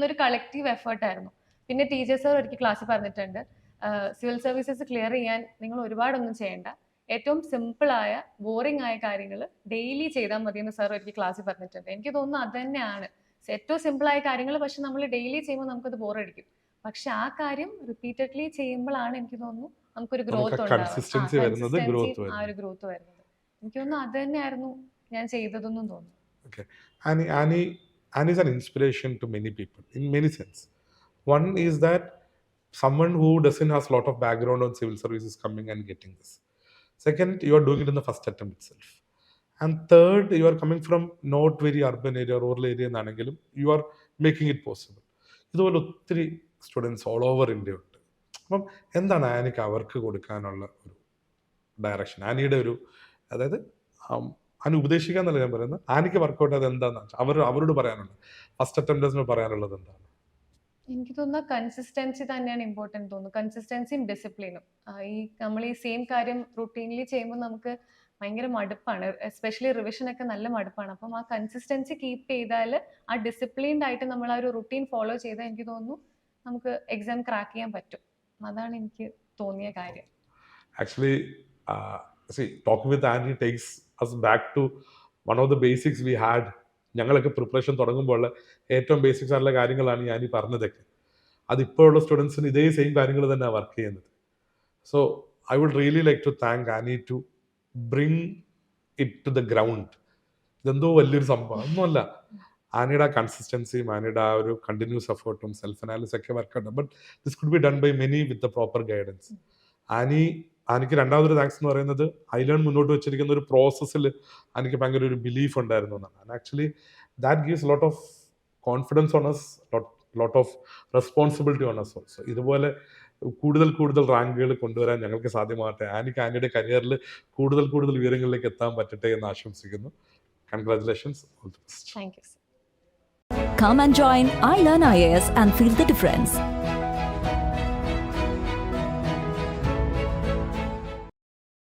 ഒരു കളക്റ്റീവ് എഫേർട്ട് ആയിരുന്നു. പിന്നെ ടീച്ചേഴ്സ് ഒരിക്കൽ ക്ലാസ്സിൽ പറഞ്ഞിട്ടുണ്ട്, സിവിൽ സർവീസസ് ക്ലിയർ ചെയ്യാൻ നിങ്ങൾ ഒരുപാടൊന്നും ചെയ്യേണ്ട, ഏറ്റവും സിമ്പിളായ ബോറിംഗ് ആയ കാര്യങ്ങൾ ഡെയിലി ചെയ്താൽ മതി എന്ന് സാർ ഒരിക്കൽ ക്ലാസ്സിൽ പറഞ്ഞിട്ടുണ്ട്. എനിക്ക് തോന്നുന്നു അത് തന്നെയാണ് ഏറ്റവും സിമ്പിളായ കാര്യങ്ങൾ. പക്ഷെ നമ്മൾ ഡെയിലി ചെയ്യുമ്പോൾ നമുക്കത് ബോറടിക്കും. പക്ഷെ ആ കാര്യം റിപ്പീറ്റഡ്ലി ചെയ്യുമ്പോഴാണ് എനിക്ക് തോന്നുന്നു നമുക്കൊരു ഗ്രോത്ത് കൺസിസ്റ്റൻസി വരുന്നത്. ആ ഒരു ഗ്രോത്ത് വരുന്നത്. എനിക്ക് തോന്നുന്നു അത് തന്നെയായിരുന്നു ഞാൻ ചെയ്തതെന്നും തോന്നുന്നു. Okay. Annie is an inspiration to many people in many sense. One is that someone who doesn't has a lot of background on civil service is coming and getting this. Second, you are doing it in the first attempt itself. And third, you are coming from not very urban area, rural area എന്നാണെങ്കിലും you are making it possible. ഇതുപോലെ ഒത്തിരി സ്റ്റുഡൻസ് ഓൾ ഓവർ ഇന്ത്യ ഉണ്ട്. അപ്പം എന്താണ് ആനിക്ക് അവർക്ക് കൊടുക്കാനുള്ള ഒരു ഡയറക്ഷൻ? ആനിയുടെ ഒരു, അതായത് ആനി ഉപദേശിക്കാന്നല്ല ഞാൻ പറയുന്നത്, ആനിക്ക് വർക്കൗട്ട് അത് എന്താണെന്ന് അവരോട് പറയാനുള്ളത്, ഫസ്റ്റ് അറ്റംപ്റ്റേഴ്സിന് പറയാനുള്ളത് എന്താണ്? എനിക്ക് തോന്നുന്ന കൺസിസ്റ്റൻസി തന്നെയാണ് ഇമ്പോർട്ടൻറ്റ് തോന്നുന്നു. കൺസിസ്റ്റൻസിയും ഡിസിപ്ലിനും. നമ്മൾ ഈ സെയിം കാര്യം റുട്ടീൻലി ചെയ്യുമ്പോൾ നമുക്ക് ഭയങ്കര മടുപ്പാണ്. എസ്പെഷ്യലി റിവിഷനൊക്കെ നല്ല മടുപ്പാണ്. അപ്പം ആ കൺസിസ്റ്റൻസി കീപ്പ് ചെയ്താൽ, ആ ഡിസിപ്ലിൻഡ് ആയിട്ട് നമ്മൾ ആ ഒരു റുട്ടീൻ ഫോളോ ചെയ്താൽ എനിക്ക് തോന്നുന്നു നമുക്ക് എക്സാം ക്രാക്ക് ചെയ്യാൻ പറ്റും. അതാണ് എനിക്ക് തോന്നിയ കാര്യം. Actually talking with Annie takes us back to one of the basics we had. ഞങ്ങളൊക്കെ പ്രിപ്പറേഷൻ തുടങ്ങുമ്പോൾ ഏറ്റവും ബേസിക്സ് ആയിട്ടുള്ള കാര്യങ്ങളാണ് ഞാൻ ഈ പറഞ്ഞതൊക്കെ. അതിപ്പോഴുള്ള സ്റ്റുഡൻസിന് ഇതേ സെയിം കാര്യങ്ങൾ തന്നെയാണ് വർക്ക് ചെയ്യുന്നത്. So I would really like to thank Annie to bring it to the ground. ഇതെന്തോ വലിയൊരു സംഭവം ഒന്നുമല്ല. ആനിയുടെ ആ കൺസിസ്റ്റൻസിയും ആനിയുടെ ആ ഒരു കണ്ടിന്യൂസ് എഫേർട്ടും സെൽഫ് അനാലിസിസ് ഒക്കെ വർക്കുണ്ട്. But this could be done by many with the proper guidance. എനിക്ക് രണ്ടാമതൊരു താങ്ക്സ് എന്ന് പറയുന്നത് ഐലേൺ മുന്നോട്ട് വെച്ചിരിക്കുന്ന ഒരു പ്രോസസ്സിൽ എനിക്ക് ഭയങ്കര ഒരു ബിലീഫ് ഉണ്ടായിരുന്നു എന്നാണ്. And actually that gives lot of confidence on us, lot of responsibility on us also. ഇതുപോലെ കൂടുതൽ റാങ്കുകൾ കൊണ്ടുവരാൻ ഞങ്ങൾക്ക് സാധ്യമാകട്ടെ. ആനിയുടെ കരിയറിൽ കൂടുതൽ ഉയരങ്ങളിലേക്ക് എത്താൻ പറ്റട്ടെ എന്ന് ആശംസിക്കുന്നു. Congratulations. All the best. Thank you. Come and join iLearn IAS and feel the difference.